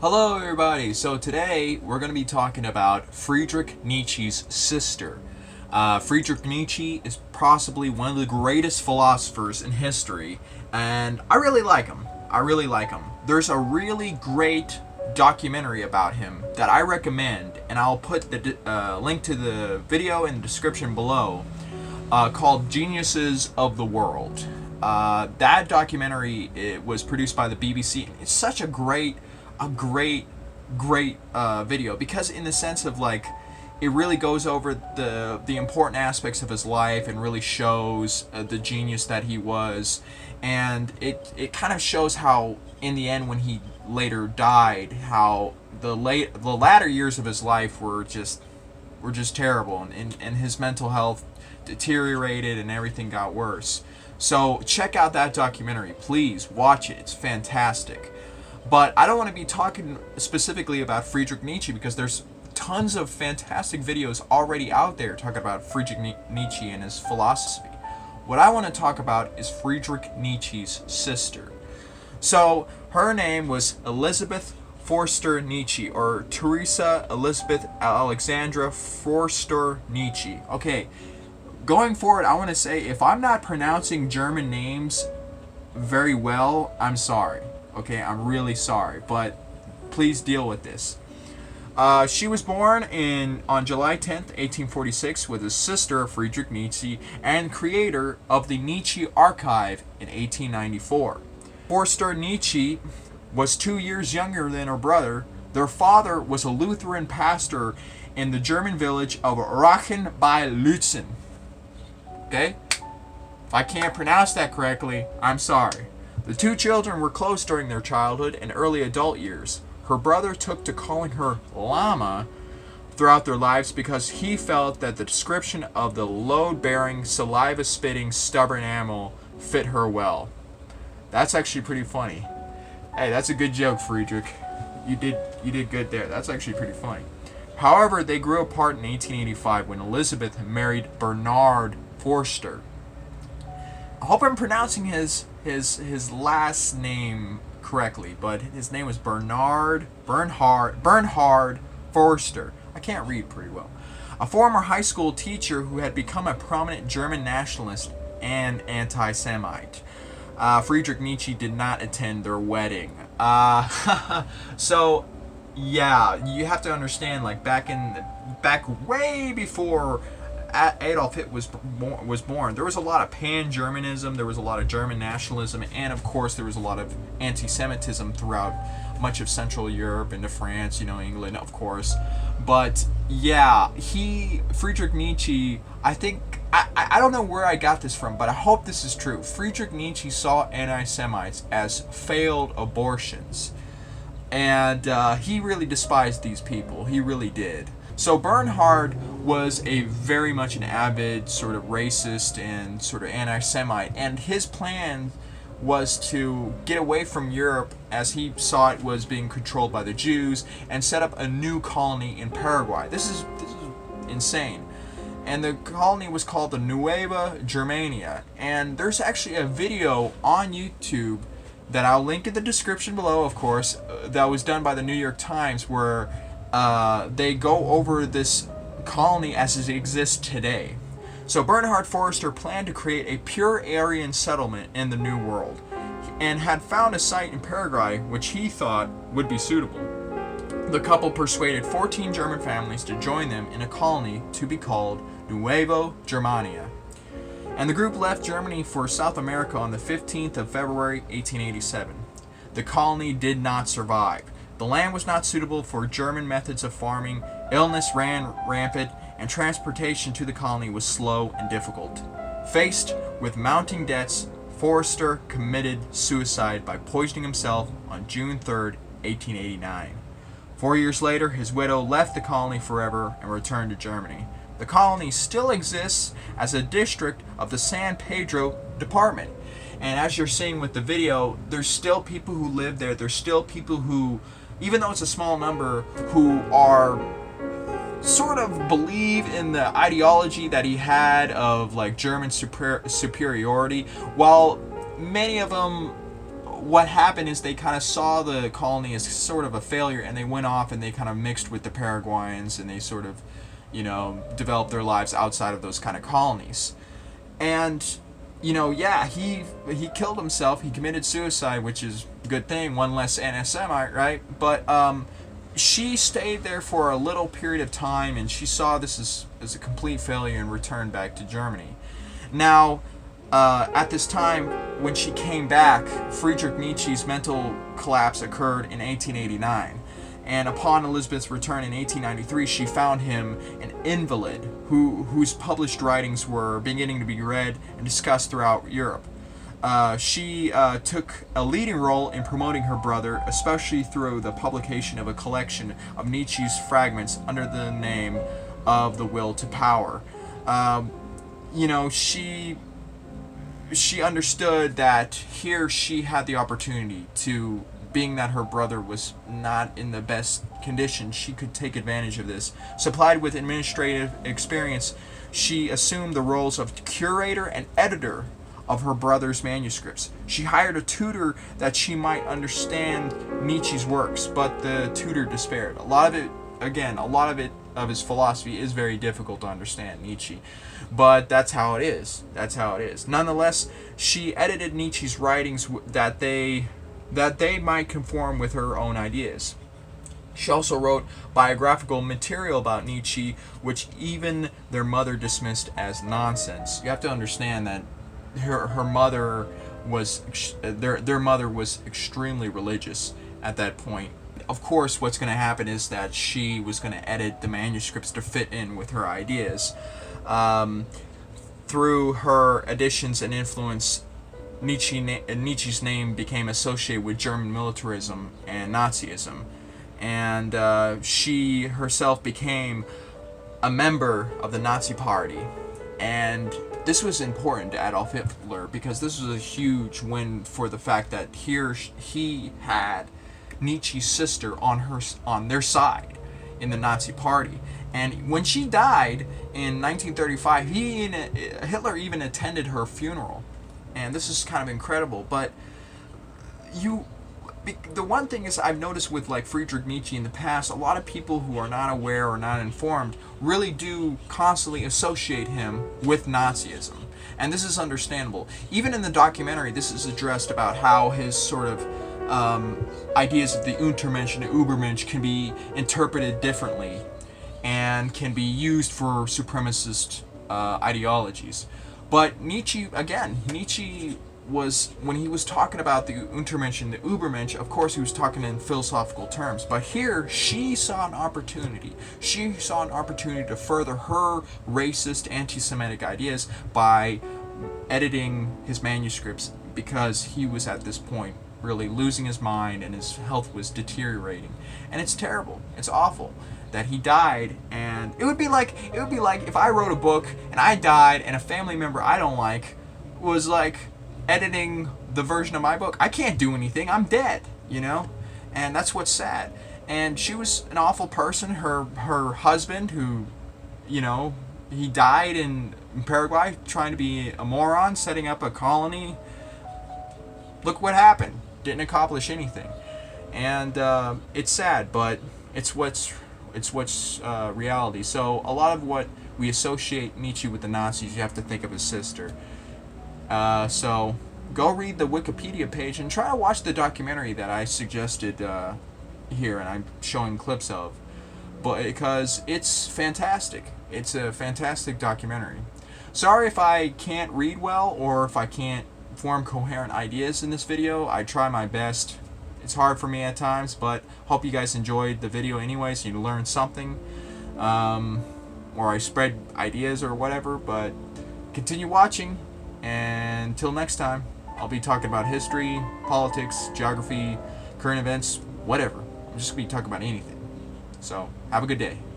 Hello everybody! So today we're going to be talking about Friedrich Nietzsche's sister. Friedrich Nietzsche is possibly one of the greatest philosophers in history, and I really like him. There's a really great documentary about him that I recommend, and I'll put the link to the video in the description below, called Geniuses of the World. That documentary, it was produced by the BBC. It's such a great video, because in the sense of like, it really goes over the important aspects of his life and really shows the genius that he was, and it kind of shows how in the end, when he later died, how the latter years of his life were just terrible, and his mental health deteriorated and everything got worse. So check out that documentary, please watch it. It's fantastic. But I don't want to be talking specifically about Friedrich Nietzsche, because there's tons of fantastic videos already out there talking about Friedrich Nietzsche and his philosophy. What I want to talk about is Friedrich Nietzsche's sister. So her name was Elizabeth Forster Nietzsche, or Teresa Elizabeth Alexandra Forster Nietzsche. Okay, going forward, I want to say, if I'm not pronouncing German names very well, I'm sorry. Okay, I'm really sorry, but please deal with this. She was born on July 10th, 1846, with a sister of Friedrich Nietzsche and creator of the Nietzsche Archive in 1894. Forster Nietzsche was 2 years younger than her brother. Their father was a Lutheran pastor in the German village of Rachen bei Lützen. Okay? If I can't pronounce that correctly, I'm sorry. The two children were close during their childhood and early adult years. Her brother took to calling her Lama throughout their lives because he felt that the description of the load-bearing, saliva-spitting, stubborn animal fit her well. That's actually pretty funny. Hey, that's a good joke, Friedrich. You did good there. That's actually pretty funny. However, they grew apart in 1885 when Elizabeth married Bernard Forster. I hope I'm pronouncing his last name correctly, but his name was Bernhard Forster. I can't read pretty well. A former high school teacher who had become a prominent German nationalist and anti-Semite. Friedrich Nietzsche did not attend their wedding. So yeah, you have to understand, like back way before Adolf Hitler was born, there was a lot of pan-Germanism, there was a lot of German nationalism, and of course there was a lot of anti-Semitism throughout much of Central Europe, into France, England, of course. But yeah, Friedrich Nietzsche, I don't know where I got this from, but I hope this is true. Friedrich Nietzsche saw anti-Semites as failed abortions, and he really despised these people. He really did. So Bernhard was very much an avid sort of racist and sort of anti-Semite, and his plan was to get away from Europe, as he saw it was being controlled by the Jews, and set up a new colony in Paraguay. This is insane. And the colony was called the Nueva Germania, and there's actually a video on YouTube that I'll link in the description below, of course, that was done by the New York Times, where they go over this colony as it exists today. So Bernhard Forster planned to create a pure Aryan settlement in the New World, and had found a site in Paraguay which he thought would be suitable. The couple persuaded 14 German families to join them in a colony to be called Nueva Germania. And the group left Germany for South America on the 15th of February 1887. The colony did not survive. The land was not suitable for German methods of farming, illness ran rampant, and transportation to the colony was slow and difficult. Faced with mounting debts, Forster committed suicide by poisoning himself on June 3rd, 1889. 4 years later, his widow left the colony forever and returned to Germany. The colony still exists as a district of the San Pedro department. And as you're seeing with the video, there's still people who live there. There's still people who, even though it's a small number, who are sort of believe in the ideology that he had of like German superiority, while many of them what happened is they kind of saw the colony as sort of a failure, and they went off and they kind of mixed with the Paraguayans, and they sort of, developed their lives outside of those kind of colonies. And yeah, he killed himself. He committed suicide, which is a good thing. One less Antisemite, right? But she stayed there for a little period of time, and she saw this as a complete failure and returned back to Germany. Now, at this time, when she came back, Friedrich Nietzsche's mental collapse occurred in 1889. And upon Elizabeth's return in 1893, she found him an invalid whose published writings were beginning to be read and discussed throughout Europe. She took a leading role in promoting her brother, especially through the publication of a collection of Nietzsche's fragments under the name of The Will to Power. She understood that here she had the opportunity to, being that her brother was not in the best condition, she could take advantage of this. Supplied with administrative experience, she assumed the roles of curator and editor of her brother's manuscripts. She hired a tutor that she might understand Nietzsche's works, but the tutor despaired. A lot of his philosophy is very difficult to understand, Nietzsche. But that's how it is. Nonetheless, she edited Nietzsche's writings that they might conform with her own ideas. She also wrote biographical material about Nietzsche, which even their mother dismissed as nonsense. You have to understand that her mother was their mother was extremely religious at that point. Of course, what's going to happen is that she was going to edit the manuscripts to fit in with her ideas. Through her additions and influence, Nietzsche's name became associated with German militarism and Nazism, and she herself became a member of the Nazi Party. And this was important to Adolf Hitler because this was a huge win for the fact that he had Nietzsche's sister on their side in the Nazi Party. And when she died in 1935, Hitler even attended her funeral. And this is kind of incredible. But the one thing is I've noticed with like Friedrich Nietzsche in the past, a lot of people who are not aware or not informed really do constantly associate him with Nazism. And this is understandable. Even in the documentary, this is addressed about how his sort of ideas of the Untermensch and the Übermensch can be interpreted differently and can be used for supremacist ideologies. But Nietzsche was, when he was talking about the Untermensch and the Übermensch, of course he was talking in philosophical terms. But here, she saw an opportunity. She saw an opportunity to further her racist, anti-Semitic ideas by editing his manuscripts, because he was at this point really losing his mind and his health was deteriorating. And it's terrible. It's awful that he died. And it would be like if I wrote a book and I died and a family member I don't like was like editing the version of my book. I can't do anything. I'm dead, And that's what's sad. And she was an awful person. Her husband, who, he died in Paraguay trying to be a moron, setting up a colony. Look what happened. Didn't accomplish anything. And it's sad, but it's what's reality. So a lot of what we associate Nietzsche with the Nazis, you have to think of his sister. So go read the Wikipedia page and try to watch the documentary that I suggested here and I'm showing clips of, but because it's fantastic. It's a fantastic documentary. Sorry if I can't read well or if I can't form coherent ideas in this video. I try my best. It's hard for me at times, but hope you guys enjoyed the video anyway, so you learned something, or I spread ideas or whatever. But continue watching, and until next time, I'll be talking about history, politics, geography, current events, whatever. I'm just going to be talking about anything. So have a good day.